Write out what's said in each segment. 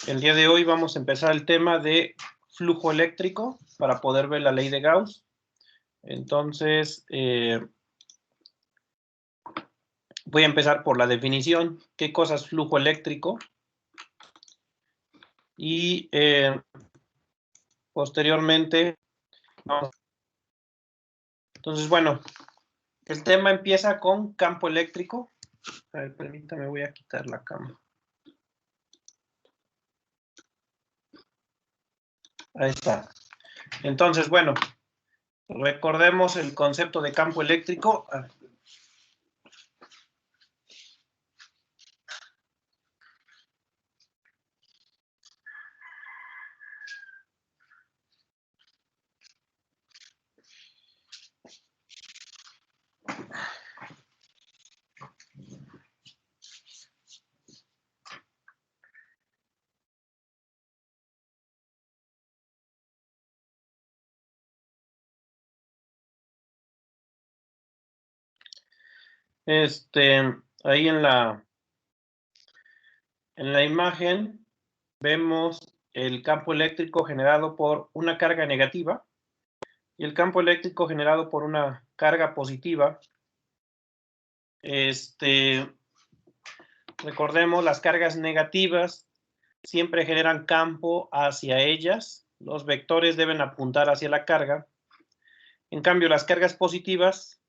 El día de hoy vamos a empezar el tema de flujo eléctrico para poder ver la ley de Gauss. Entonces, voy a empezar por la definición. ¿Qué cosa es flujo eléctrico? Y posteriormente, entonces, bueno, el tema empieza con campo eléctrico. A ver, permítame, voy a quitar la cámara. Ahí está. Entonces, bueno, recordemos el concepto de campo eléctrico. Ahí en la imagen vemos el campo eléctrico generado por una carga negativa y el campo eléctrico generado por una carga positiva. Recordemos, las cargas negativas siempre generan campo hacia ellas. Los vectores deben apuntar hacia la carga. En cambio, las cargas positivas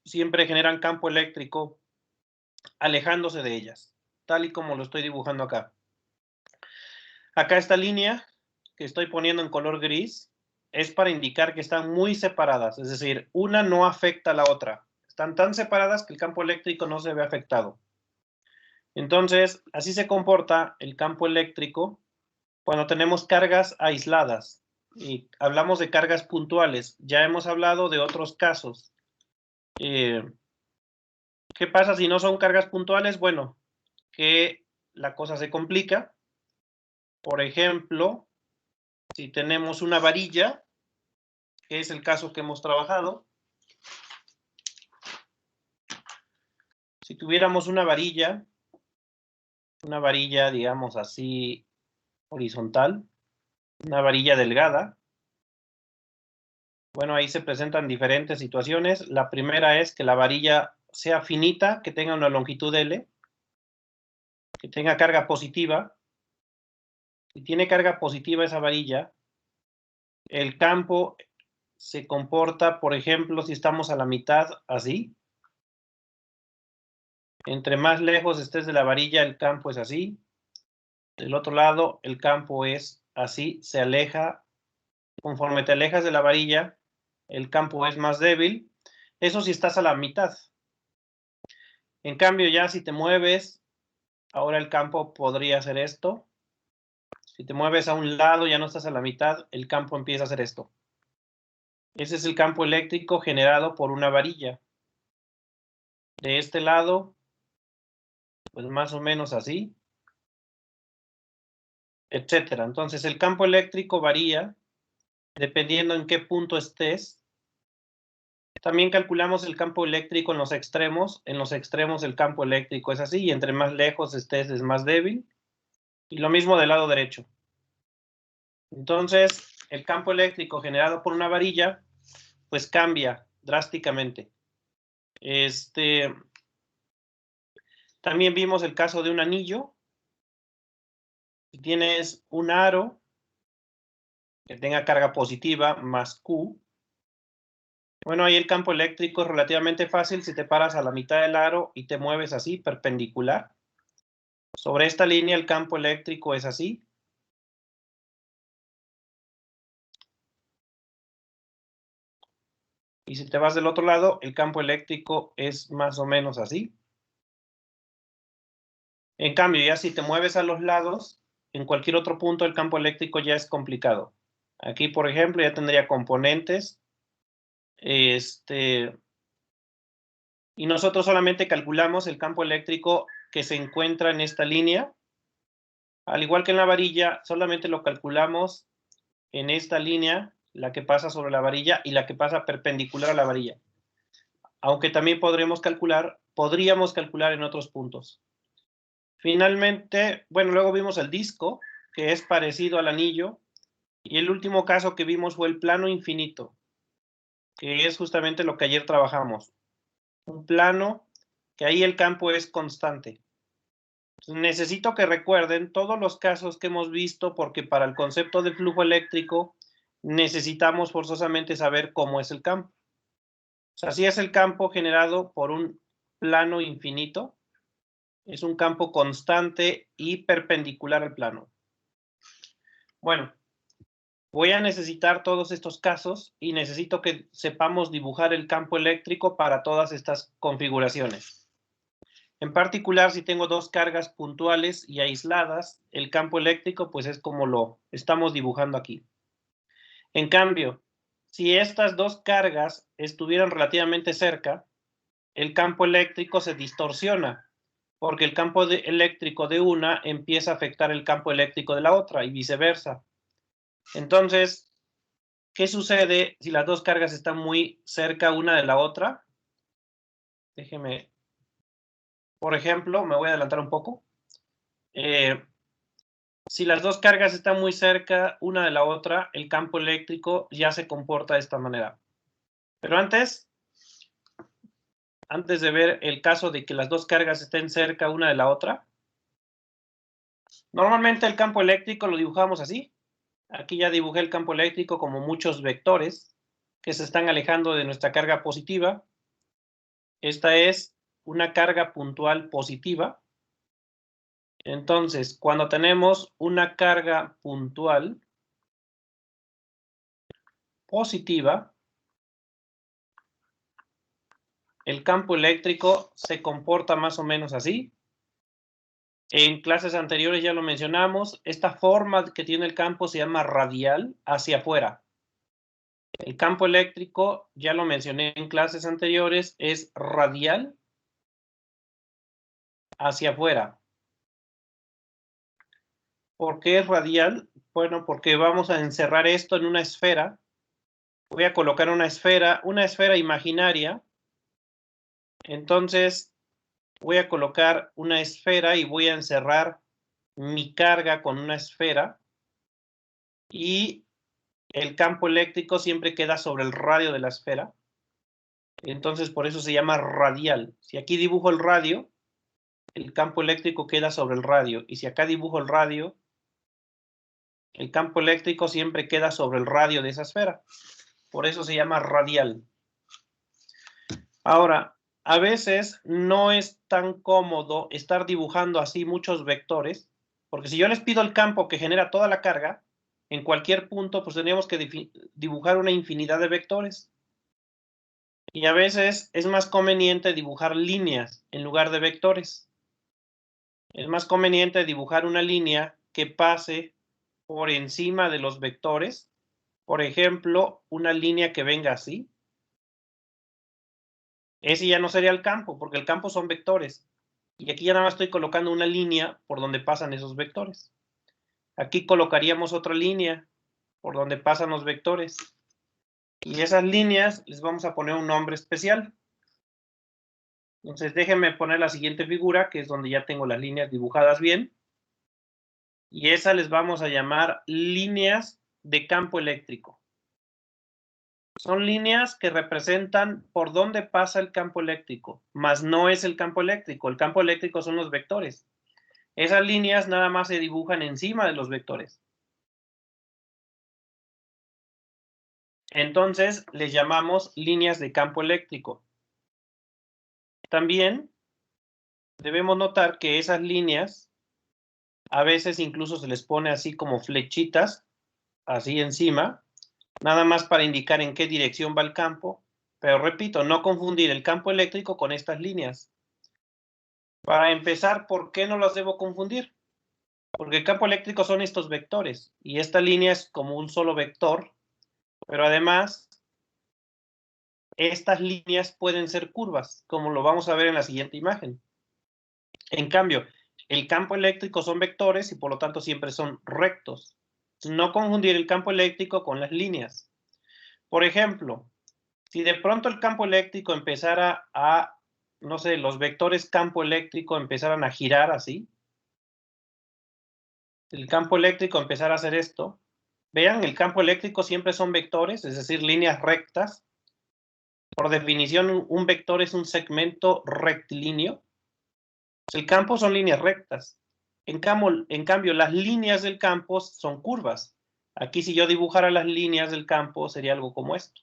siempre generan campo eléctrico alejándose de ellas, tal y como lo estoy dibujando acá. Acá esta línea que estoy poniendo en color gris es para indicar que están muy separadas, es decir, una no afecta a la otra. Están tan separadas que el campo eléctrico no se ve afectado. Entonces, así se comporta el campo eléctrico cuando tenemos cargas aisladas. Y hablamos de cargas puntuales. Ya hemos hablado de otros casos. ¿Qué pasa si no son cargas puntuales? Bueno, que la cosa se complica. Por ejemplo, si tenemos una varilla, que es el caso que hemos trabajado. Si tuviéramos una varilla, digamos así, horizontal, una varilla delgada, bueno, ahí se presentan diferentes situaciones. La primera es que la varilla sea finita, que tenga una longitud L, que tenga carga positiva. Si tiene carga positiva esa varilla, el campo se comporta, por ejemplo, si estamos a la mitad, así. Entre más lejos estés de la varilla, el campo es así. Del otro lado, el campo es así, se aleja. Conforme te alejas de la varilla, el campo es más débil. Eso si estás a la mitad. En cambio, ya si te mueves, ahora el campo podría hacer esto. Si te mueves a un lado, ya no estás a la mitad, el campo empieza a hacer esto. Ese es el campo eléctrico generado por una varilla. De este lado, pues más o menos así, etcétera. Entonces, el campo eléctrico varía dependiendo en qué punto estés. También calculamos el campo eléctrico en los extremos. En los extremos el campo eléctrico es así, y entre más lejos estés es más débil. Y lo mismo del lado derecho. Entonces, el campo eléctrico generado por una varilla, pues cambia drásticamente. También vimos el caso de un anillo. Si tienes un aro que tenga carga positiva más Q, bueno, ahí el campo eléctrico es relativamente fácil si te paras a la mitad del aro y te mueves así, perpendicular. Sobre esta línea el campo eléctrico es así. Y si te vas del otro lado, el campo eléctrico es más o menos así. En cambio, ya si te mueves a los lados, en cualquier otro punto el campo eléctrico ya es complicado. Aquí, por ejemplo, ya tendría componentes. Y nosotros solamente calculamos el campo eléctrico que se encuentra en esta línea. Al igual que en la varilla, solamente lo calculamos en esta línea, la que pasa sobre la varilla y la que pasa perpendicular a la varilla. Aunque también podríamos calcular en otros puntos. Finalmente, bueno, luego vimos el disco, que es parecido al anillo, y el último caso que vimos fue el plano infinito, que es justamente lo que ayer trabajamos. Un plano que ahí el campo es constante. Entonces, necesito que recuerden todos los casos que hemos visto, porque para el concepto de flujo eléctrico necesitamos forzosamente saber cómo es el campo. O sea, si es el campo generado por un plano infinito, es un campo constante y perpendicular al plano. Bueno, voy a necesitar todos estos casos y necesito que sepamos dibujar el campo eléctrico para todas estas configuraciones. En particular, si tengo dos cargas puntuales y aisladas, el campo eléctrico pues es como lo estamos dibujando aquí. En cambio, si estas dos cargas estuvieran relativamente cerca, el campo eléctrico se distorsiona, porque el campo eléctrico de una empieza a afectar el campo eléctrico de la otra y viceversa. Entonces, ¿qué sucede si las dos cargas están muy cerca una de la otra? Déjeme, por ejemplo, me voy a adelantar un poco. Si las dos cargas están muy cerca una de la otra, el campo eléctrico ya se comporta de esta manera. Pero antes de ver el caso de que las dos cargas estén cerca una de la otra, normalmente el campo eléctrico lo dibujamos así. Aquí ya dibujé el campo eléctrico como muchos vectores que se están alejando de nuestra carga positiva. Esta es una carga puntual positiva. Entonces, cuando tenemos una carga puntual positiva, el campo eléctrico se comporta más o menos así. En clases anteriores ya lo mencionamos, esta forma que tiene el campo se llama radial hacia afuera. El campo eléctrico, ya lo mencioné en clases anteriores, es radial hacia afuera. ¿Por qué es radial? Bueno, porque vamos a encerrar esto en una esfera. Voy a colocar una esfera imaginaria. Entonces, voy a colocar una esfera y voy a encerrar mi carga con una esfera. Y el campo eléctrico siempre queda sobre el radio de la esfera. Entonces, por eso se llama radial. Si aquí dibujo el radio, el campo eléctrico queda sobre el radio. Y si acá dibujo el radio, el campo eléctrico siempre queda sobre el radio de esa esfera. Por eso se llama radial. Ahora, a veces no es tan cómodo estar dibujando así muchos vectores, porque si yo les pido el campo que genera toda la carga, en cualquier punto, pues tendríamos que dibujar una infinidad de vectores. Y a veces es más conveniente dibujar líneas en lugar de vectores. Es más conveniente dibujar una línea que pase por encima de los vectores. Por ejemplo, una línea que venga así. Ese ya no sería el campo, porque el campo son vectores. Y aquí ya nada más estoy colocando una línea por donde pasan esos vectores. Aquí colocaríamos otra línea por donde pasan los vectores. Y esas líneas les vamos a poner un nombre especial. Entonces déjenme poner la siguiente figura, que es donde ya tengo las líneas dibujadas bien. Y esa les vamos a llamar líneas de campo eléctrico. Son líneas que representan por dónde pasa el campo eléctrico, mas no es el campo eléctrico. El campo eléctrico son los vectores. Esas líneas nada más se dibujan encima de los vectores. Entonces, les llamamos líneas de campo eléctrico. También debemos notar que esas líneas a veces incluso se les pone así como flechitas, así encima, nada más para indicar en qué dirección va el campo. Pero repito, no confundir el campo eléctrico con estas líneas. Para empezar, ¿por qué no las debo confundir? Porque el campo eléctrico son estos vectores y esta línea es como un solo vector, pero además estas líneas pueden ser curvas, como lo vamos a ver en la siguiente imagen. En cambio, el campo eléctrico son vectores y por lo tanto siempre son rectos. No confundir el campo eléctrico con las líneas. Por ejemplo, si de pronto el campo eléctrico empezara a, no sé, los vectores campo eléctrico empezaran a girar así, el campo eléctrico empezara a hacer esto, vean, el campo eléctrico siempre son vectores, es decir, líneas rectas. Por definición, un vector es un segmento rectilíneo. El campo son líneas rectas. En cambio, las líneas del campo son curvas. Aquí, si yo dibujara las líneas del campo, sería algo como esto.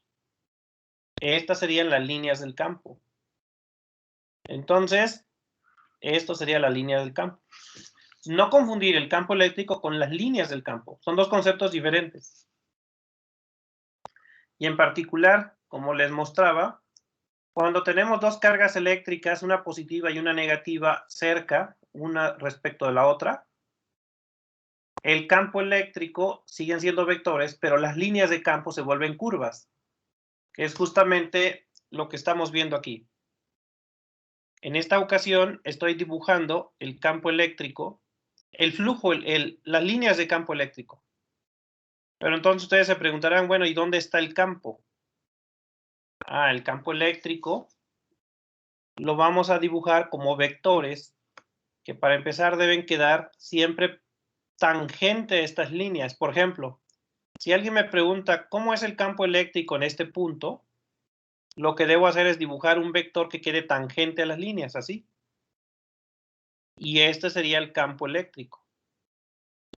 Estas serían las líneas del campo. Entonces, esto sería la línea del campo. No confundir el campo eléctrico con las líneas del campo. Son dos conceptos diferentes. Y en particular, como les mostraba, cuando tenemos dos cargas eléctricas, una positiva y una negativa, cerca, una respecto de la otra, el campo eléctrico siguen siendo vectores, pero las líneas de campo se vuelven curvas, que es justamente lo que estamos viendo aquí. En esta ocasión estoy dibujando el campo eléctrico, el flujo, las líneas de campo eléctrico. Pero entonces ustedes se preguntarán, bueno, ¿y dónde está el campo? Ah, el campo eléctrico lo vamos a dibujar como vectores que para empezar deben quedar siempre tangente a estas líneas. Por ejemplo, si alguien me pregunta cómo es el campo eléctrico en este punto, lo que debo hacer es dibujar un vector que quede tangente a las líneas, así. Y este sería el campo eléctrico.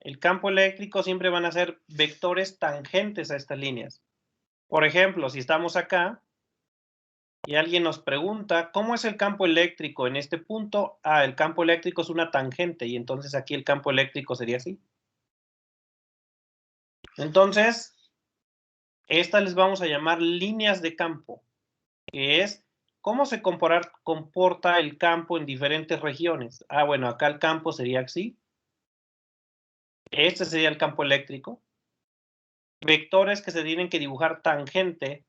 El campo eléctrico siempre van a ser vectores tangentes a estas líneas. Por ejemplo, si estamos acá y alguien nos pregunta, ¿cómo es el campo eléctrico en este punto? Ah, el campo eléctrico es una tangente y entonces aquí el campo eléctrico sería así. Entonces, estas les vamos a llamar líneas de campo, que es cómo se comporta el campo en diferentes regiones. Ah, bueno, acá el campo sería así. Este sería el campo eléctrico. Vectores que se tienen que dibujar tangente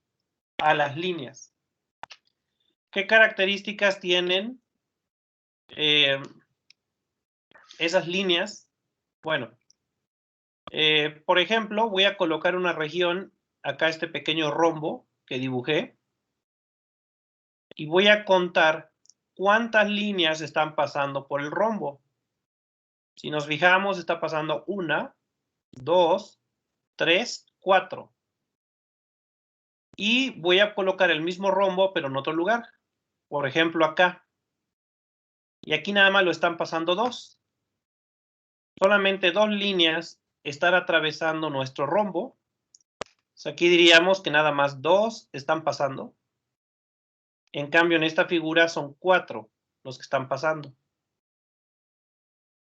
a las líneas. ¿Qué características tienen esas líneas? Bueno, por ejemplo, voy a colocar una región, acá este pequeño rombo que dibujé, y voy a contar cuántas líneas están pasando por el rombo. Si nos fijamos, está pasando 1, 2, 3, 4. Y voy a colocar el mismo rombo, pero en otro lugar. Por ejemplo, acá. Y aquí nada más lo están pasando 2. Solamente 2 líneas están atravesando nuestro rombo. Aquí diríamos que nada más 2 están pasando. En cambio, en esta figura son 4 los que están pasando.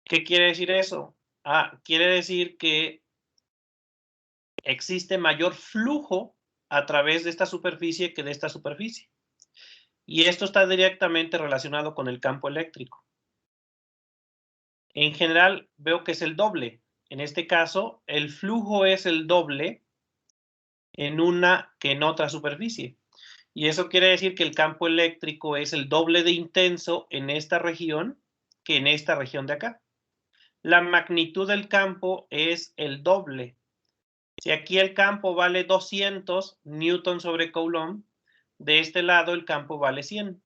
¿Qué quiere decir eso? Ah, quiere decir que existe mayor flujo a través de esta superficie que de esta superficie. Y esto está directamente relacionado con el campo eléctrico. En general, veo que es el doble. En este caso, el flujo es el doble en una que en otra superficie. Y eso quiere decir que el campo eléctrico es el doble de intenso en esta región que en esta región de acá. La magnitud del campo es el doble. Si aquí el campo vale 200 newton sobre coulomb, de este lado el campo vale 100.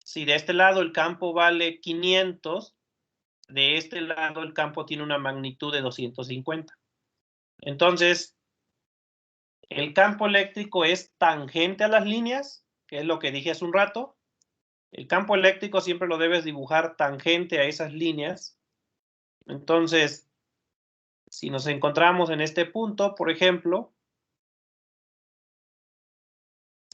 Si de este lado el campo vale 500, de este lado el campo tiene una magnitud de 250. Entonces, el campo eléctrico es tangente a las líneas, que es lo que dije hace un rato. El campo eléctrico siempre lo debes dibujar tangente a esas líneas. Entonces, si nos encontramos en este punto, por ejemplo,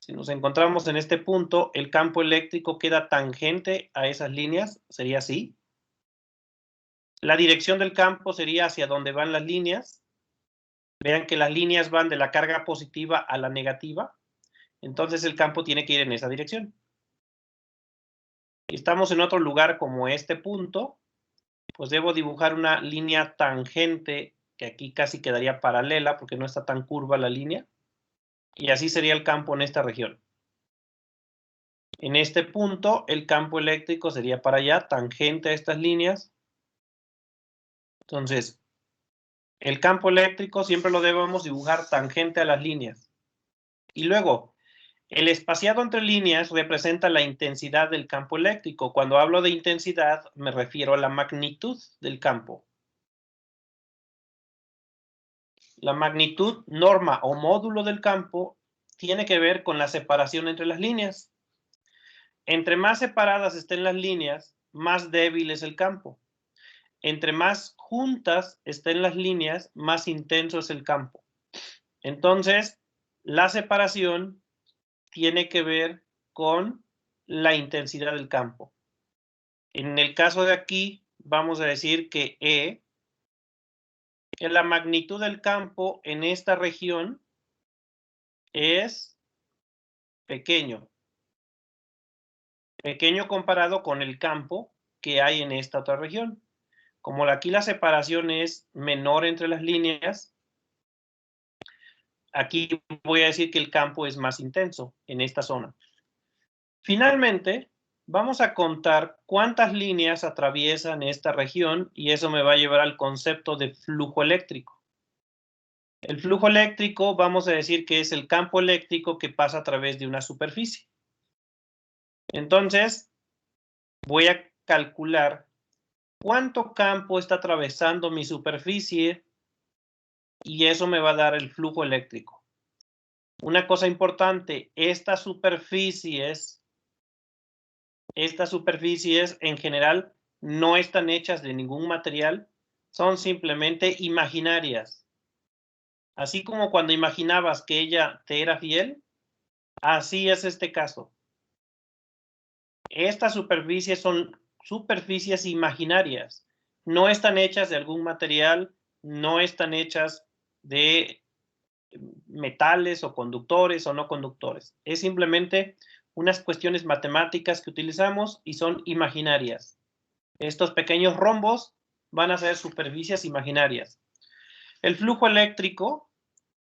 si nos encontramos en este punto, el campo eléctrico queda tangente a esas líneas, sería así. La dirección del campo sería hacia donde van las líneas. Vean que las líneas van de la carga positiva a la negativa. Entonces el campo tiene que ir en esa dirección. Si estamos en otro lugar como este punto, pues debo dibujar una línea tangente que aquí casi quedaría paralela porque no está tan curva la línea. Y así sería el campo en esta región. En este punto, el campo eléctrico sería para allá, tangente a estas líneas. Entonces, el campo eléctrico siempre lo debemos dibujar tangente a las líneas. Y luego, el espaciado entre líneas representa la intensidad del campo eléctrico. Cuando hablo de intensidad, me refiero a la magnitud del campo. La magnitud, norma o módulo del campo tiene que ver con la separación entre las líneas. Entre más separadas estén las líneas, más débil es el campo. Entre más juntas estén las líneas, más intenso es el campo. Entonces, la separación tiene que ver con la intensidad del campo. En el caso de aquí, vamos a decir que E, que la magnitud del campo en esta región es pequeño. Pequeño comparado con el campo que hay en esta otra región. Como aquí la separación es menor entre las líneas, aquí voy a decir que el campo es más intenso en esta zona. Finalmente, vamos a contar cuántas líneas atraviesan esta región y eso me va a llevar al concepto de flujo eléctrico. El flujo eléctrico vamos a decir que es el campo eléctrico que pasa a través de una superficie. Entonces, voy a calcular cuánto campo está atravesando mi superficie y eso me va a dar el flujo eléctrico. Una cosa importante, estas superficies en general no están hechas de ningún material, son simplemente imaginarias. Así como cuando imaginabas que ella te era fiel, así es este caso. Estas superficies son superficies imaginarias, no están hechas de algún material, no están hechas de metales o conductores o no conductores. Es simplemente unas cuestiones matemáticas que utilizamos y son imaginarias. Estos pequeños rombos van a ser superficies imaginarias. El flujo eléctrico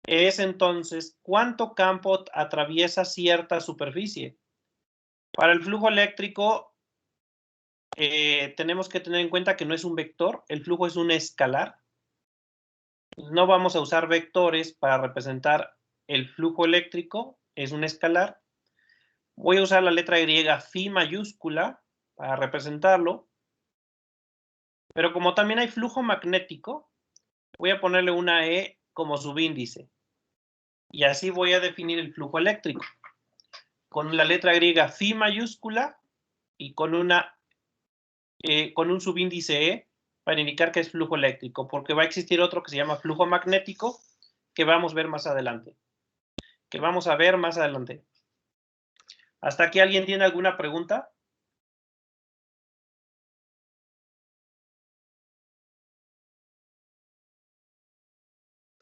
es entonces cuánto campo atraviesa cierta superficie. Para el flujo eléctrico tenemos que tener en cuenta que no es un vector, el flujo es un escalar. No vamos a usar vectores para representar el flujo eléctrico, es un escalar. Voy a usar la letra griega phi mayúscula para representarlo. Pero como también hay flujo magnético, voy a ponerle una E como subíndice. Y así voy a definir el flujo eléctrico. Con la letra griega phi mayúscula y con un subíndice E para indicar que es flujo eléctrico, porque va a existir otro que se llama flujo magnético que vamos a ver más adelante. ¿Hasta aquí alguien tiene alguna pregunta?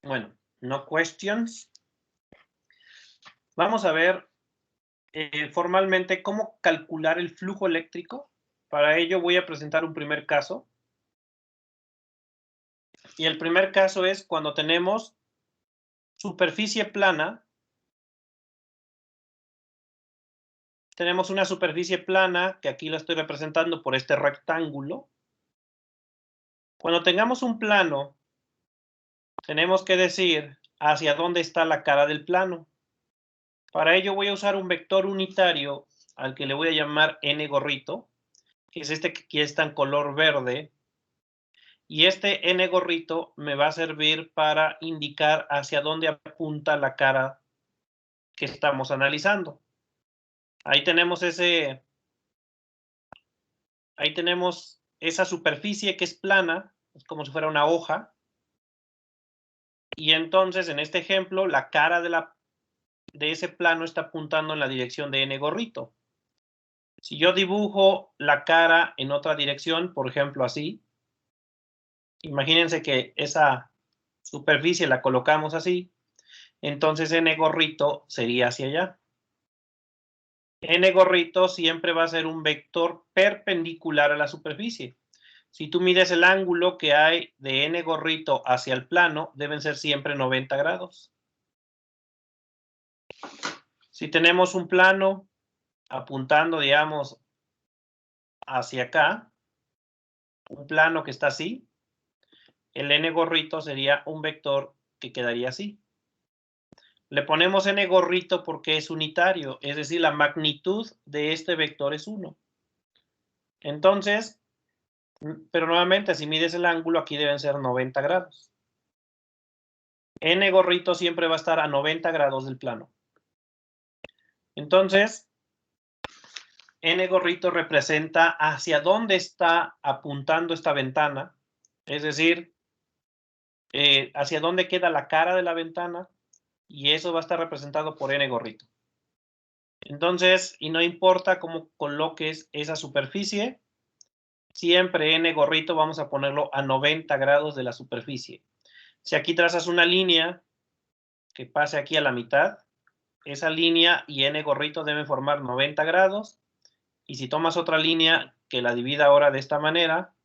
Bueno, no questions. Vamos a ver formalmente cómo calcular el flujo eléctrico. Para ello voy a presentar un primer caso. Y el primer caso es cuando tenemos superficie plana. Tenemos una superficie plana, que aquí la estoy representando por este rectángulo. Cuando tengamos un plano, tenemos que decir hacia dónde está la cara del plano. Para ello voy a usar un vector unitario al que le voy a llamar n gorrito, que es este que aquí está en color verde. Y este n gorrito me va a servir para indicar hacia dónde apunta la cara que estamos analizando. Ahí tenemos esa superficie que es plana, es como si fuera una hoja. Y entonces, en este ejemplo, la cara de ese plano está apuntando en la dirección de n gorrito. Si yo dibujo la cara en otra dirección, por ejemplo así, imagínense que esa superficie la colocamos así, entonces n gorrito sería hacia allá. N gorrito siempre va a ser un vector perpendicular a la superficie. Si tú mides el ángulo que hay de n gorrito hacia el plano, deben ser siempre 90 grados. Si tenemos un plano apuntando, digamos, hacia acá, un plano que está así, el n gorrito sería un vector que quedaría así. Le ponemos n gorrito porque es unitario, es decir, la magnitud de este vector es 1. Entonces, pero nuevamente, si mides el ángulo, aquí deben ser 90 grados. N gorrito siempre va a estar a 90 grados del plano. Entonces, N gorrito representa hacia dónde está apuntando esta ventana, es decir, hacia dónde queda la cara de la ventana, y eso va a estar representado por N gorrito. Entonces, y no importa cómo coloques esa superficie, siempre N gorrito vamos a ponerlo a 90 grados de la superficie. Si aquí trazas una línea que pase aquí a la mitad, esa línea y N gorrito deben formar 90 grados, y si tomas otra línea que la divida ahora de esta manera,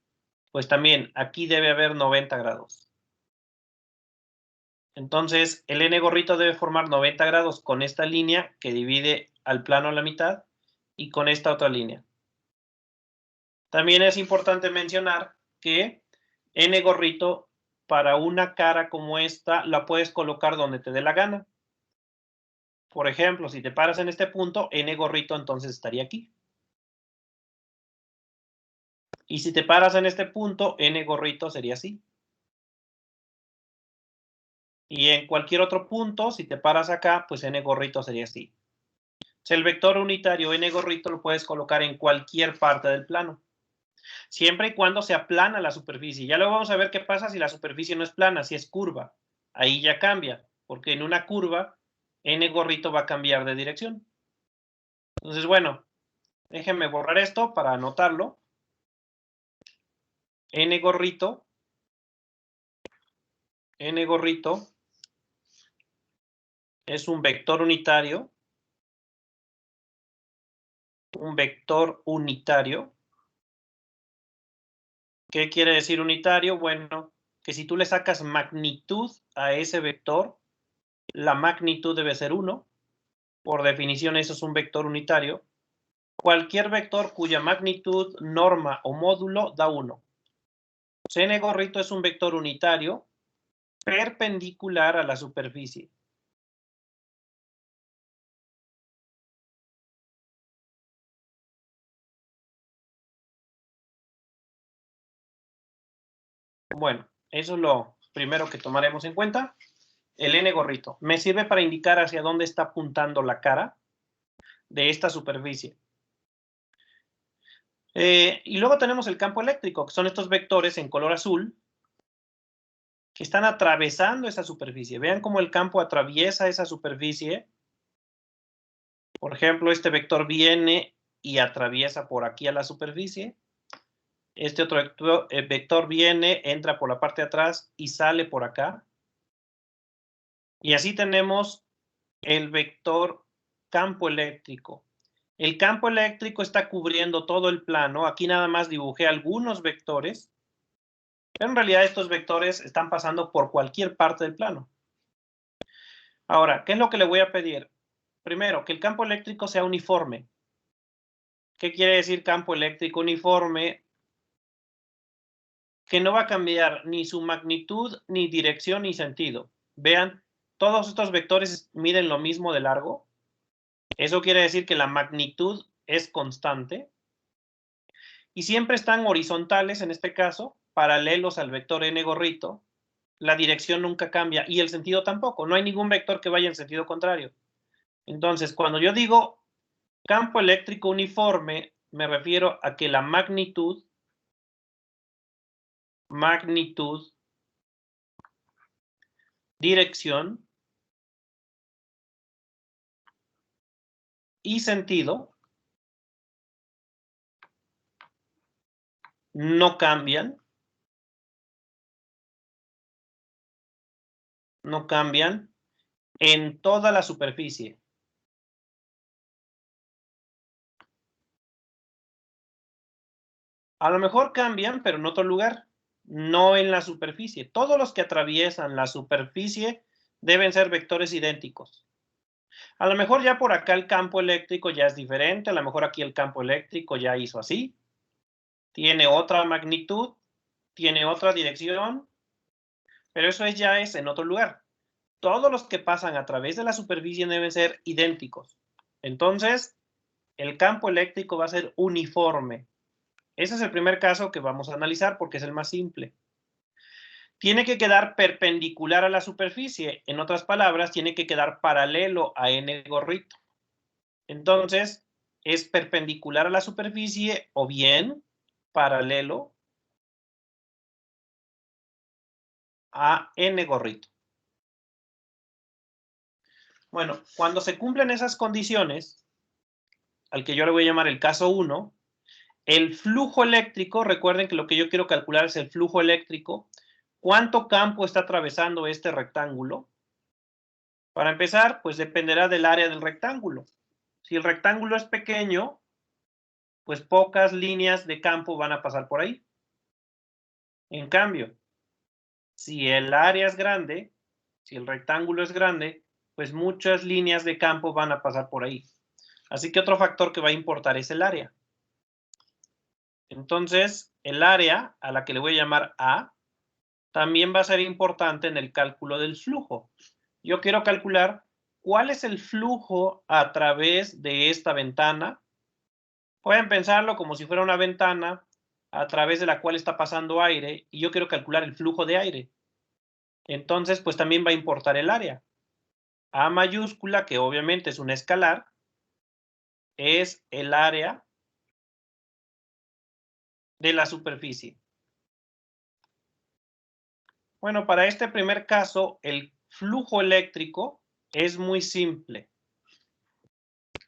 pues también aquí debe haber 90 grados. Entonces, el N gorrito debe formar 90 grados con esta línea que divide al plano a la mitad y con esta otra línea. También es importante mencionar que N gorrito para una cara como esta la puedes colocar donde te dé la gana. Por ejemplo, si te paras en este punto, N gorrito entonces estaría aquí. Y si te paras en este punto, N gorrito sería así. Y en cualquier otro punto, si te paras acá, pues N gorrito sería así. El vector unitario N gorrito lo puedes colocar en cualquier parte del plano, siempre y cuando sea plana la superficie. Ya luego vamos a ver qué pasa si la superficie no es plana, si es curva. Ahí ya cambia, porque en una curva N gorrito va a cambiar de dirección. Entonces, bueno, déjenme borrar esto para anotarlo. N gorrito es un vector unitario. ¿Qué quiere decir unitario? Bueno, que si tú le sacas magnitud a ese vector, la magnitud debe ser 1. Por definición, eso es un vector unitario. Cualquier vector cuya magnitud, norma o módulo da 1. N gorrito es un vector unitario perpendicular a la superficie. Bueno, eso es lo primero que tomaremos en cuenta. El N gorrito me sirve para indicar hacia dónde está apuntando la cara de esta superficie. Y luego tenemos el campo eléctrico, que son estos vectores en color azul que están atravesando esa superficie. Vean cómo el campo atraviesa esa superficie. Por ejemplo, este vector viene y atraviesa por aquí a la superficie. Este otro vector viene, entra por la parte de atrás y sale por acá. Y así tenemos el vector campo eléctrico. El campo eléctrico está cubriendo todo el plano. Aquí nada más dibujé algunos vectores, pero en realidad estos vectores están pasando por cualquier parte del plano. Ahora, ¿qué es lo que le voy a pedir? Primero, que el campo eléctrico sea uniforme. ¿Qué quiere decir campo eléctrico uniforme? Que no va a cambiar ni su magnitud, ni dirección, ni sentido. Vean, todos estos vectores miden lo mismo de largo. Eso quiere decir que la magnitud es constante. Y siempre están horizontales, en este caso, paralelos al vector N gorrito. La dirección nunca cambia y el sentido tampoco. No hay ningún vector que vaya en sentido contrario. Entonces, cuando yo digo campo eléctrico uniforme, me refiero a que la magnitud, dirección y sentido no cambian, en toda la superficie. A lo mejor cambian, pero en otro lugar, no en la superficie. Todos los que atraviesan la superficie deben ser vectores idénticos. A lo mejor ya por acá el campo eléctrico ya es diferente, a lo mejor aquí el campo eléctrico ya hizo así, tiene otra magnitud, tiene otra dirección, pero eso ya es en otro lugar. Todos los que pasan a través de la superficie deben ser idénticos. Entonces, el campo eléctrico va a ser uniforme. Ese es el primer caso que vamos a analizar porque es el más simple. tiene que quedar perpendicular a la superficie. En otras palabras, tiene que quedar paralelo a n gorrito. Entonces, es perpendicular a la superficie o bien paralelo a n gorrito. Bueno, cuando se cumplen esas condiciones, al que yo le voy a llamar el caso 1, el flujo eléctrico, recuerden que lo que yo quiero calcular es el flujo eléctrico. ¿Cuánto campo está atravesando este rectángulo? Para empezar, pues dependerá del área del rectángulo. Si el rectángulo es pequeño, pues pocas líneas de campo van a pasar por ahí. En cambio, si el área es grande, si el rectángulo es grande, pues muchas líneas de campo van a pasar por ahí. Así que otro factor que va a importar es el área. Entonces, el área, a la que le voy a llamar A, también va a ser importante en el cálculo del flujo. Yo quiero calcular cuál es el flujo a través de esta ventana. Pueden pensarlo como si fuera una ventana a través de la cual está pasando aire y yo quiero calcular el flujo de aire. Entonces, pues también va a importar el área. A mayúscula, que obviamente es un escalar, es el área de la superficie. Bueno, para este primer caso, el flujo eléctrico es muy simple.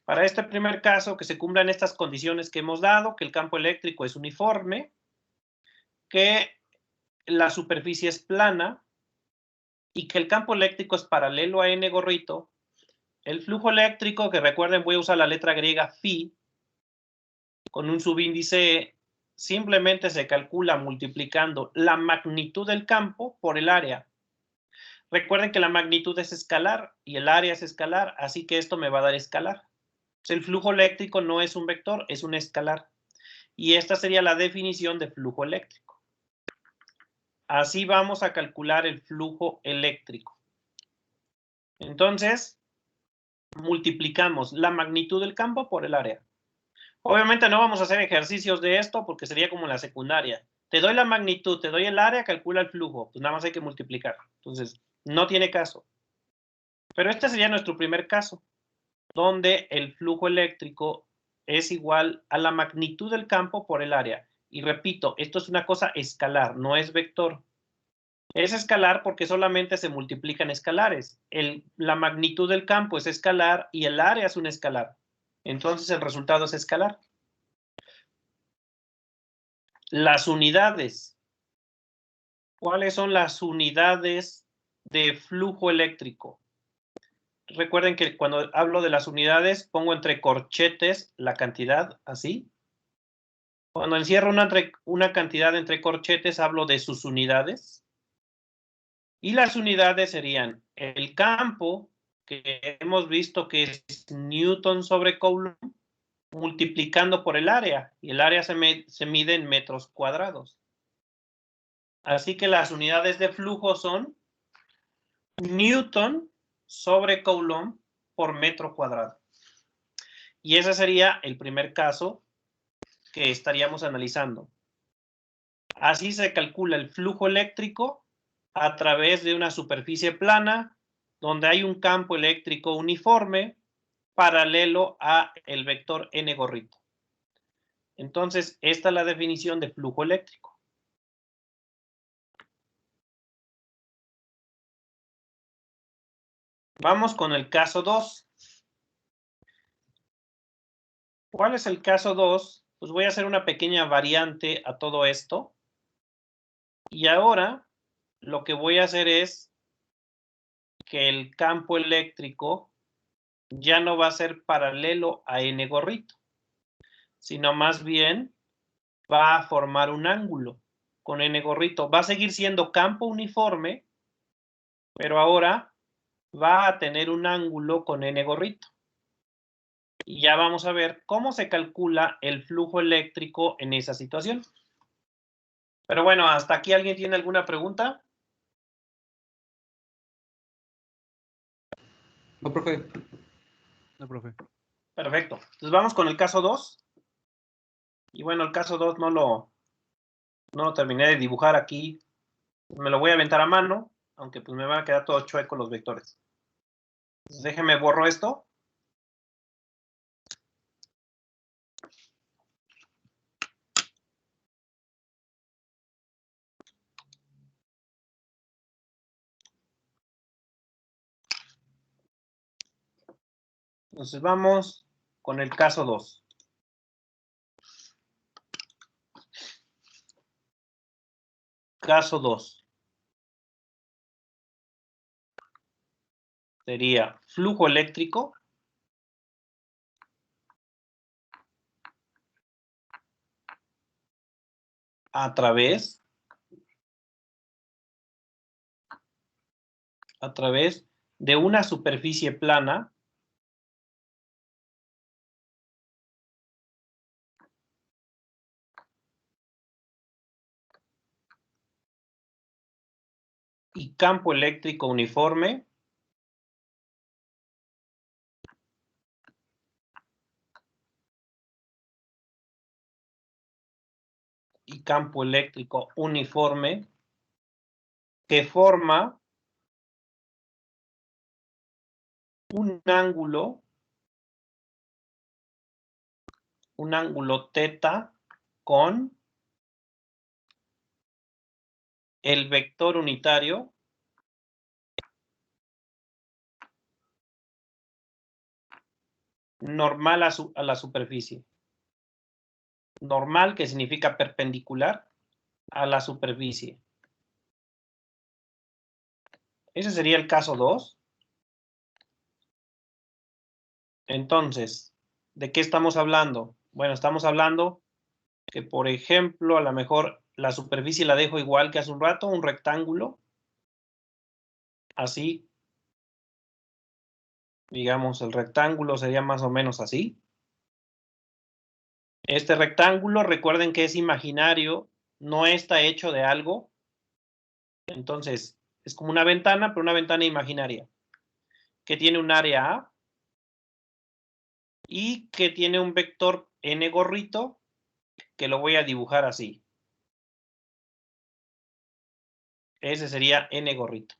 Para este primer caso, que se cumplan estas condiciones que hemos dado, que el campo eléctrico es uniforme, que la superficie es plana y que el campo eléctrico es paralelo a n gorrito, el flujo eléctrico, que recuerden voy a usar la letra griega phi, con un subíndice E, simplemente se calcula multiplicando la magnitud del campo por el área. Recuerden que la magnitud es escalar y el área es escalar, así que esto me va a dar escalar. El flujo eléctrico no es un vector, es un escalar. Y esta sería la definición de flujo eléctrico. Así vamos a calcular el flujo eléctrico. Entonces, multiplicamos la magnitud del campo por el área. Obviamente no vamos a hacer ejercicios de esto porque sería como en la secundaria. Te doy la magnitud, te doy el área, calcula el flujo. Pues nada más hay que multiplicar. Entonces, no tiene caso. Pero este sería nuestro primer caso, donde el flujo eléctrico es igual a la magnitud del campo por el área. Y repito, esto es una cosa escalar, no es vector. Es escalar porque solamente se multiplican escalares. La magnitud del campo es escalar y el área es un escalar. Entonces el resultado es escalar. Las unidades. ¿Cuáles son las unidades de flujo eléctrico? Recuerden que cuando hablo de las unidades pongo entre corchetes la cantidad, así. Cuando encierro una cantidad entre corchetes hablo de sus unidades. Y las unidades serían el campo, que hemos visto que es Newton sobre Coulomb, multiplicando por el área. Y el área se mide en metros cuadrados. Así que las unidades de flujo son Newton sobre Coulomb por metro cuadrado. Y ese sería el primer caso que estaríamos analizando. Así se calcula el flujo eléctrico a través de una superficie plana donde hay un campo eléctrico uniforme paralelo a el vector n gorrito. Entonces, esta es la definición de flujo eléctrico. Vamos con el caso 2. ¿Cuál es el caso 2? Pues voy a hacer una pequeña variante a todo esto. Y ahora lo que voy a hacer es que el campo eléctrico ya no va a ser paralelo a n gorrito, sino más bien va a formar un ángulo con n gorrito. Va a seguir siendo campo uniforme, pero ahora va a tener un ángulo con n gorrito. Y ya vamos a ver cómo se calcula el flujo eléctrico en esa situación. Pero bueno, ¿hasta aquí alguien tiene alguna pregunta? No, profe. No, profe. Perfecto. Entonces vamos con el caso 2. Y bueno, el caso 2 no lo terminé de dibujar aquí Me lo voy a aventar a mano, aunque pues me van a quedar todo chueco los vectores. Entonces, déjenme borro esto. Entonces vamos con el caso 2. Caso 2. Sería flujo eléctrico a través de una superficie plana y campo eléctrico uniforme que forma un ángulo teta con el vector unitario normal a la superficie. Normal, que significa perpendicular a la superficie. Ese sería el caso 2. Entonces, ¿de qué estamos hablando? Bueno, estamos hablando que, por ejemplo, a lo mejor la superficie la dejo igual que hace un rato, un rectángulo, así. Digamos, el rectángulo sería más o menos así. Este rectángulo, recuerden que es imaginario, no está hecho de algo. Entonces, es como una ventana, pero una ventana imaginaria, que tiene un área A y que tiene un vector n gorrito, que lo voy a dibujar así. Ese sería n gorrito.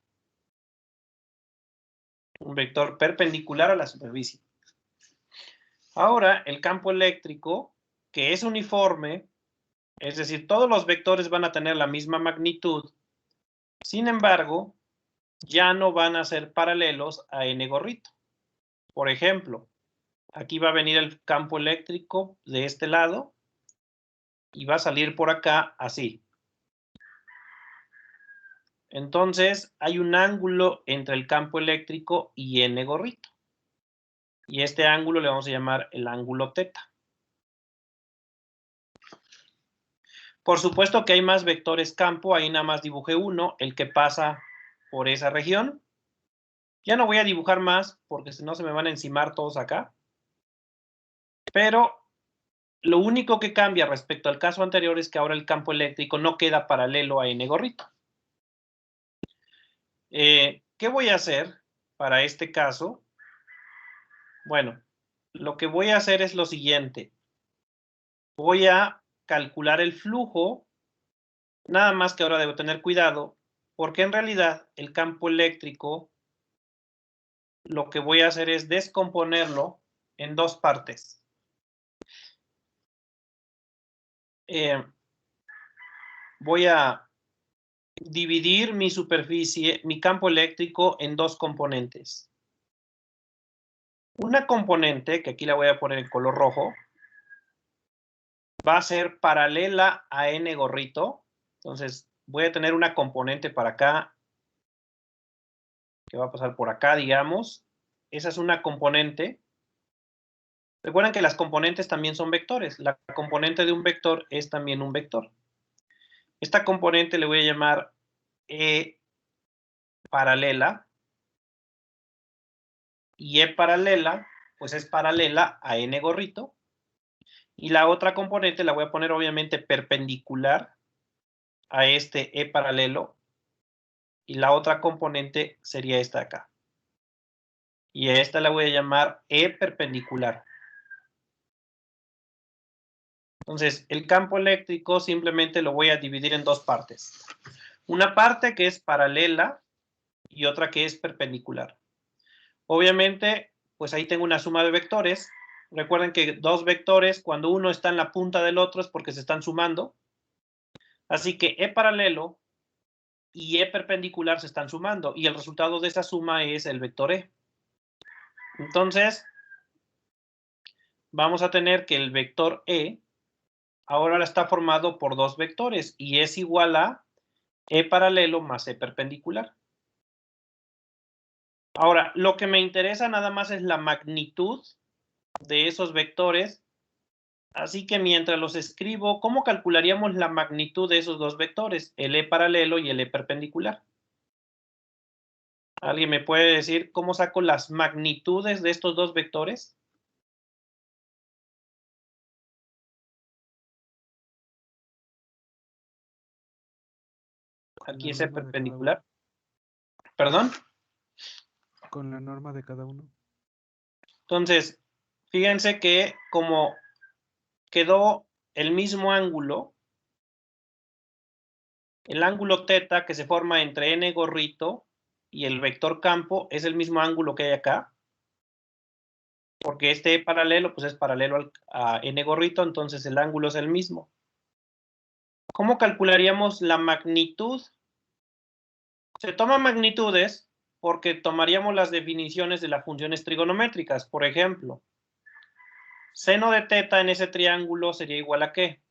Un vector perpendicular a la superficie. Ahora, el campo eléctrico, que es uniforme, es decir, todos los vectores van a tener la misma magnitud. Sin embargo, ya no van a ser paralelos a n gorrito. Por ejemplo, aquí va a venir el campo eléctrico de este lado y va a salir por acá así. Entonces, hay un ángulo entre el campo eléctrico y n gorrito. Y este ángulo le vamos a llamar el ángulo teta. Por supuesto que hay más vectores campo, ahí nada más dibujé uno, el que pasa por esa región. Ya no voy a dibujar más porque si no se me van a encimar todos acá. Pero lo único que cambia respecto al caso anterior es que ahora el campo eléctrico no queda paralelo a n gorrito. ¿Qué voy a hacer para este caso? Bueno, lo que voy a hacer es lo siguiente. Voy a calcular el flujo, nada más que ahora debo tener cuidado, porque en realidad el campo eléctrico lo que voy a hacer es descomponerlo en dos partes. Voy a dividir mi superficie, mi campo eléctrico en dos componentes. Una componente, que aquí la voy a poner en color rojo, va a ser paralela a n gorrito. Entonces, voy a tener una componente para acá, que va a pasar por acá, digamos. Esa es una componente. Recuerden que las componentes también son vectores. La componente de un vector es también un vector. Esta componente le voy a llamar E paralela. Y E paralela, pues es paralela a n gorrito. Y la otra componente la voy a poner obviamente perpendicular a este E paralelo. Y la otra componente sería esta de acá. Y a esta la voy a llamar E perpendicular. Entonces, el campo eléctrico simplemente lo voy a dividir en dos partes. Una parte que es paralela y otra que es perpendicular. Obviamente, pues ahí tengo una suma de vectores. Recuerden que dos vectores, cuando uno está en la punta del otro es porque se están sumando. Así que E paralelo y E perpendicular se están sumando y el resultado de esa suma es el vector E. Entonces, vamos a tener que el vector E ahora está formado por dos vectores y es igual a E paralelo más E perpendicular. Ahora, lo que me interesa nada más es la magnitud de esos vectores. Así que mientras los escribo, ¿cómo calcularíamos la magnitud de esos dos vectores? El E paralelo y el E perpendicular. ¿Alguien me puede decir cómo saco las magnitudes de estos dos vectores? Aquí es E perpendicular. ¿Perdón? Con la norma de cada uno. Entonces, fíjense que como quedó el mismo ángulo, el ángulo θ que se forma entre n gorrito y el vector campo es el mismo ángulo que hay acá, porque este paralelo pues es paralelo a n gorrito, entonces el ángulo es el mismo. ¿Cómo calcularíamos la magnitud? Se toman magnitudes porque tomaríamos las definiciones de las funciones trigonométricas. Por ejemplo, seno de θ en ese triángulo sería igual a ¿qué?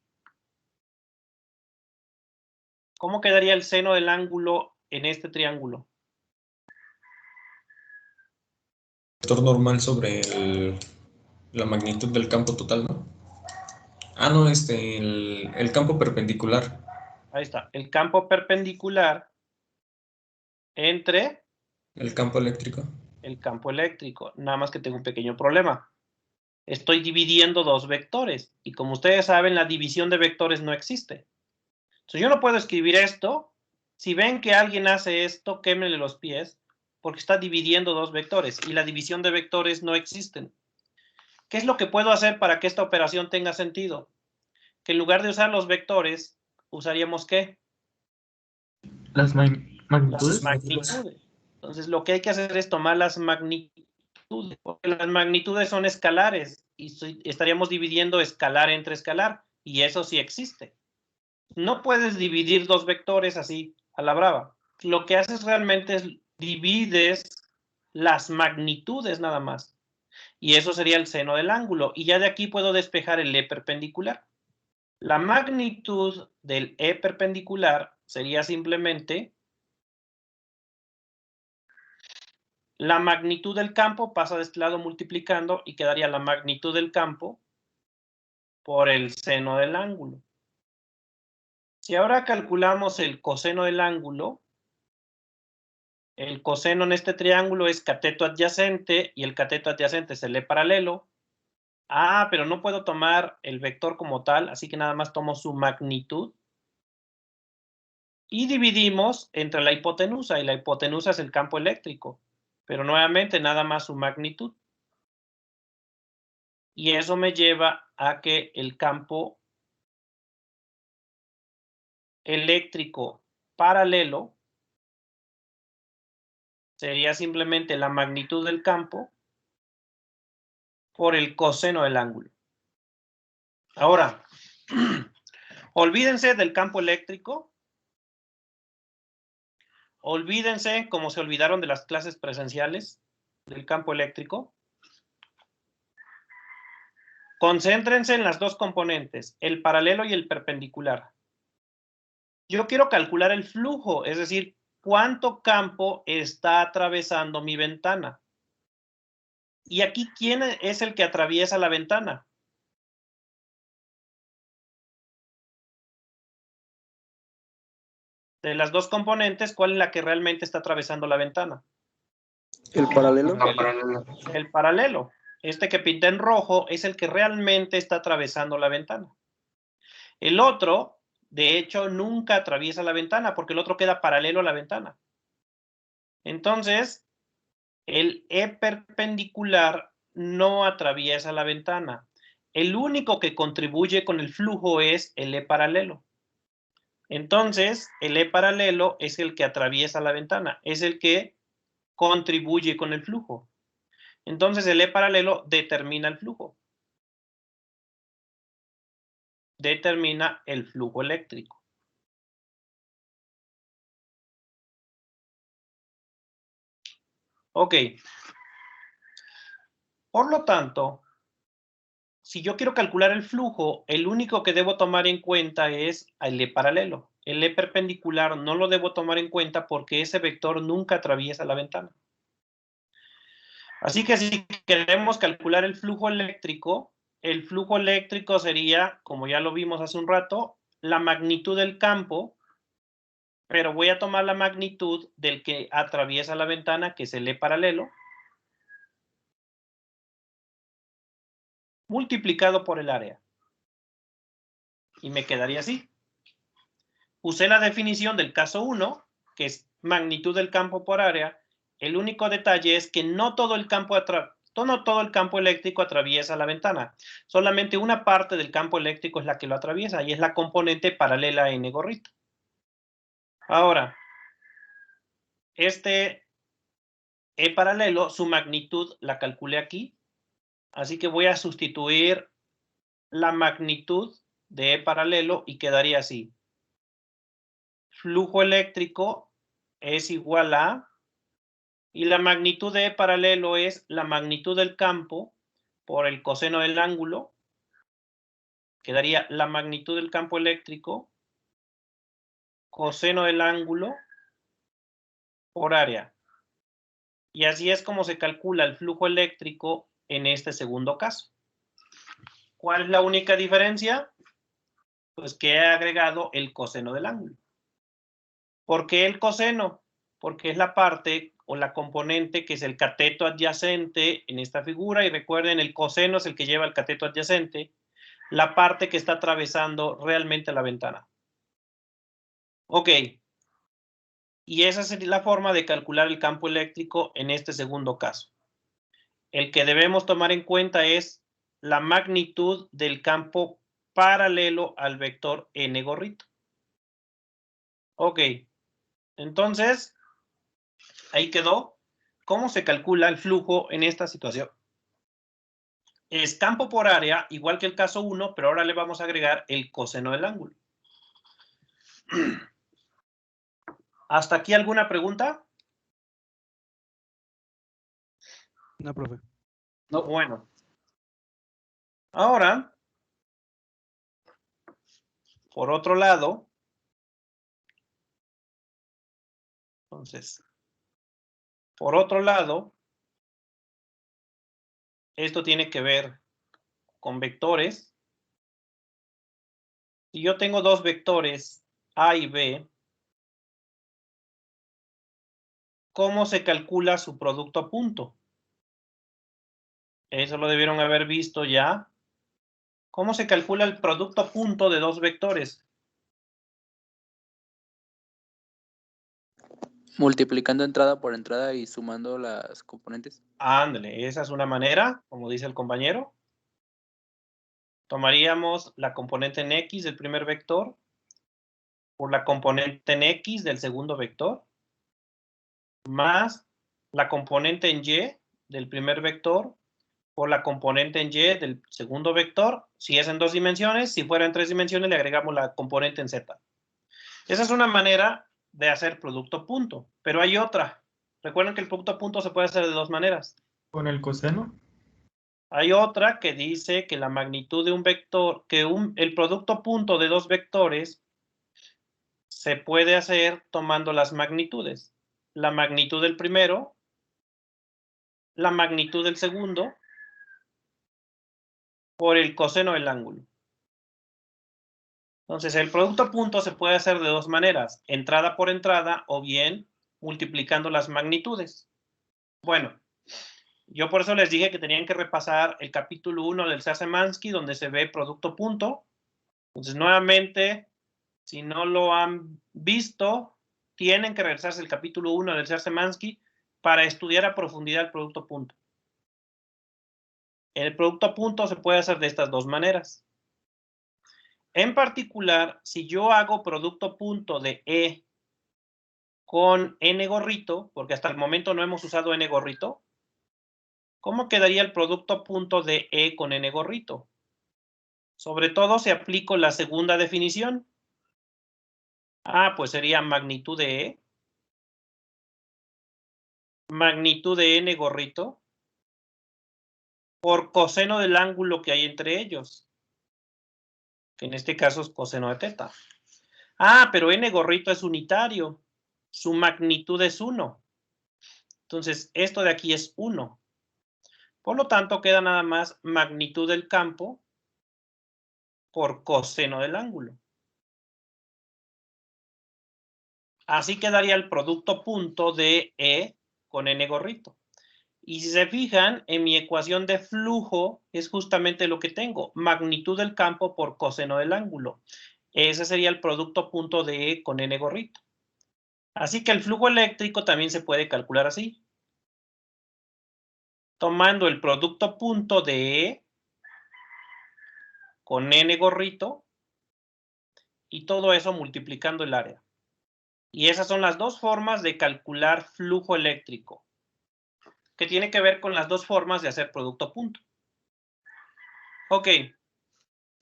¿Cómo quedaría el seno del ángulo en este triángulo? Vector normal sobre la magnitud del campo total, ¿no? Ah, no, el campo perpendicular. Ahí está, el campo perpendicular entre El campo eléctrico. el campo eléctrico. Nada más que tengo un pequeño problema. Estoy dividiendo dos vectores y como ustedes saben, la división de vectores no existe. Entonces yo no puedo escribir esto. Si ven que alguien hace esto, quémenle los pies porque está dividiendo dos vectores y la división de vectores no existen. ¿Qué es lo que puedo hacer para que esta operación tenga sentido? Que en lugar de usar los vectores, usaríamos ¿qué? Las Las magnitudes. magnitudes. Entonces lo que hay que hacer es tomar las magnitudes, porque las magnitudes son escalares y estaríamos dividiendo escalar entre escalar y eso sí existe. No puedes dividir dos vectores así a la brava. Lo que haces realmente es divides las magnitudes nada más. Y eso sería el seno del ángulo. Y ya de aquí puedo despejar el E perpendicular. La magnitud del E perpendicular sería simplemente la magnitud del campo, pasa de este lado multiplicando y quedaría la magnitud del campo por el seno del ángulo. Si ahora calculamos el coseno del ángulo, el coseno en este triángulo es cateto adyacente y el cateto adyacente es el E paralelo. Ah, pero no puedo tomar el vector como tal, así que nada más tomo su magnitud. Y dividimos entre la hipotenusa, y la hipotenusa es el campo eléctrico, pero nuevamente nada más su magnitud. Y eso me lleva a que el campo eléctrico paralelo sería simplemente la magnitud del campo por el coseno del ángulo. Ahora, olvídense del campo eléctrico. Olvídense, como se olvidaron de las clases presenciales, del campo eléctrico. Concéntrense en las dos componentes, el paralelo y el perpendicular. Yo quiero calcular el flujo, es decir, cuánto campo está atravesando mi ventana. Y aquí, ¿quién es el que atraviesa la ventana? De las dos componentes, ¿cuál es la que realmente está atravesando la ventana? ¿El paralelo? El paralelo. Este que pinta en rojo es el que realmente está atravesando la ventana. El otro, de hecho, nunca atraviesa la ventana porque el otro queda paralelo a la ventana. Entonces, el E perpendicular no atraviesa la ventana. El único que contribuye con el flujo es el E paralelo. Entonces, el E paralelo es el que atraviesa la ventana, es el que contribuye con el flujo. Entonces, el E paralelo determina el flujo. Determina el flujo eléctrico. Ok. Por lo tanto, si yo quiero calcular el flujo, el único que debo tomar en cuenta es el E paralelo. El E perpendicular no lo debo tomar en cuenta porque ese vector nunca atraviesa la ventana. Así que si queremos calcular el flujo eléctrico sería, como ya lo vimos hace un rato, la magnitud del campo, pero voy a tomar la magnitud del que atraviesa la ventana, que es el E paralelo, multiplicado por el área. Y me quedaría así. Usé la definición del caso 1, que es magnitud del campo por área. El único detalle es que no todo el campo eléctrico atraviesa la ventana. Solamente una parte del campo eléctrico es la que lo atraviesa y es la componente paralela a N gorrita. Ahora, este E paralelo, su magnitud la calculé aquí. Así que voy a sustituir la magnitud de E paralelo y quedaría así. Flujo eléctrico es igual a, y la magnitud de E paralelo es la magnitud del campo por el coseno del ángulo. Quedaría la magnitud del campo eléctrico, coseno del ángulo, por área. Y así es como se calcula el flujo eléctrico en este segundo caso. ¿Cuál es la única diferencia? Pues que he agregado el coseno del ángulo. ¿Por qué el coseno? Porque es la parte o la componente que es el cateto adyacente en esta figura. Y recuerden, el coseno es el que lleva el cateto adyacente, la parte que está atravesando realmente la ventana. Ok. Y esa sería la forma de calcular el campo eléctrico en este segundo caso. El que debemos tomar en cuenta es la magnitud del campo paralelo al vector N gorrito. Ok. Entonces, ahí quedó. ¿Cómo se calcula el flujo en esta situación? Es campo por área, igual que el caso 1, pero ahora le vamos a agregar el coseno del ángulo. ¿Hasta aquí alguna pregunta? No, profe. No. Bueno. Ahora, por otro lado, esto tiene que ver con vectores. Si yo tengo dos vectores A y B, ¿cómo se calcula su producto punto? Eso lo debieron haber visto ya. ¿Cómo se calcula el producto punto de dos vectores? Multiplicando entrada por entrada y sumando las componentes. Ándale, esa es una manera, como dice el compañero. Tomaríamos la componente en X del primer vector por la componente en X del segundo vector, más la componente en Y del primer vector por la componente en Y del segundo vector, si es en 2 dimensiones. Si fuera en 3 dimensiones, le agregamos la componente en Z. Esa es una manera de hacer producto punto, pero hay otra. Recuerden que el producto punto se puede hacer de dos maneras. ¿Con el coseno? Hay otra que dice que la magnitud de un vector, el producto punto de dos vectores se puede hacer tomando las magnitudes. La magnitud del primero, la magnitud del segundo, por el coseno del ángulo. Entonces, el producto punto se puede hacer de dos maneras, entrada por entrada o bien multiplicando las magnitudes. Bueno, yo por eso les dije que tenían que repasar el capítulo 1 del Szymanski, donde se ve producto punto. Entonces, nuevamente, si no lo han visto, tienen que regresarse al capítulo 1 del Szymanski para estudiar a profundidad el producto punto. El producto punto se puede hacer de estas dos maneras. En particular, si yo hago producto punto de E con N gorrito, porque hasta el momento no hemos usado N gorrito, ¿cómo quedaría el producto punto de E con N gorrito? Sobre todo si aplico la segunda definición. Pues sería magnitud de E, magnitud de N gorrito, por coseno del ángulo que hay entre ellos, que en este caso es coseno de teta. Pero N gorrito es unitario, su magnitud es 1. Entonces, esto de aquí es 1. Por lo tanto, queda nada más magnitud del campo por coseno del ángulo. Así quedaría el producto punto de E con N gorrito. Y si se fijan, en mi ecuación de flujo es justamente lo que tengo, magnitud del campo por coseno del ángulo. Ese sería el producto punto de E con N gorrito. Así que el flujo eléctrico también se puede calcular así. Tomando el producto punto de E con N gorrito y todo eso multiplicando el área. Y esas son las dos formas de calcular flujo eléctrico, que tiene que ver con las dos formas de hacer producto punto. Ok,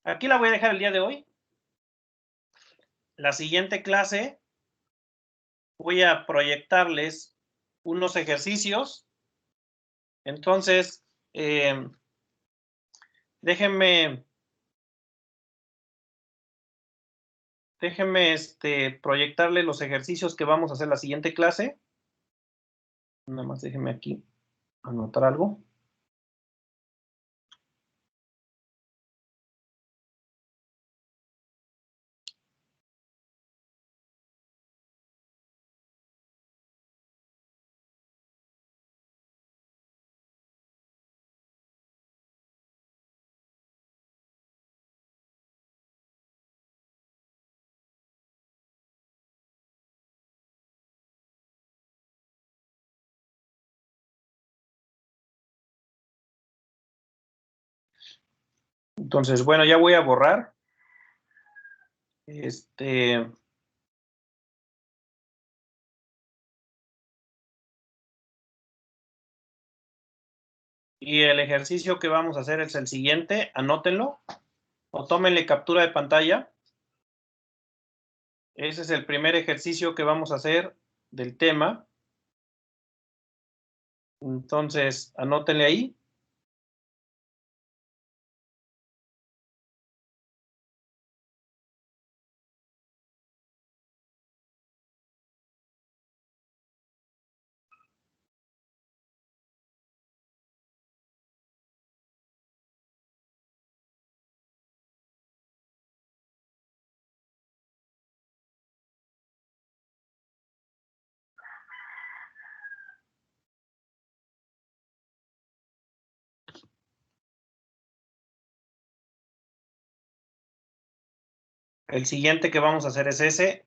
aquí la voy a dejar el día de hoy. La siguiente clase voy a proyectarles unos ejercicios. Entonces, déjenme proyectarle los ejercicios que vamos a hacer la siguiente clase. Nada más déjenme aquí anotar algo. Entonces, bueno, ya voy a borrar. Y el ejercicio que vamos a hacer es el siguiente. Anótenlo o tómenle captura de pantalla. Ese es el primer ejercicio que vamos a hacer del tema. Entonces, anótenle ahí. El siguiente que vamos a hacer es ese.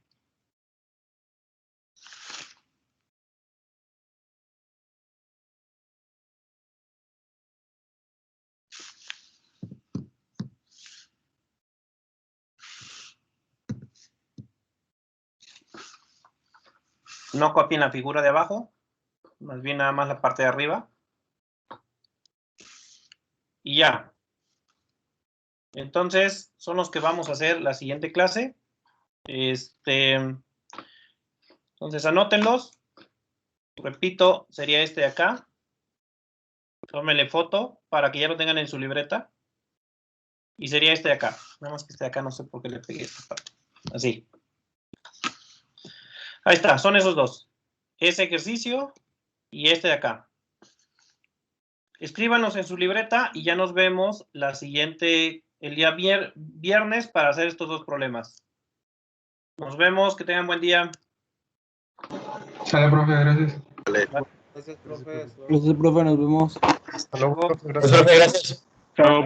No copien la figura de abajo, más bien nada más la parte de arriba. Y ya. Entonces, son los que vamos a hacer la siguiente clase. Entonces, anótenlos. Repito, sería este de acá. Tómenle foto para que ya lo tengan en su libreta. Y sería este de acá. Nada más que este de acá no sé por qué le pegué esta parte. Así. Ahí está, son esos dos. Ese ejercicio y este de acá. Escríbanos en su libreta y ya nos vemos el día viernes para hacer estos dos problemas. Nos vemos, que tengan buen día. Sale, profe, gracias. Gracias, profe. Gracias, profe, nos vemos. Hasta luego, profe, Gracias. Chao.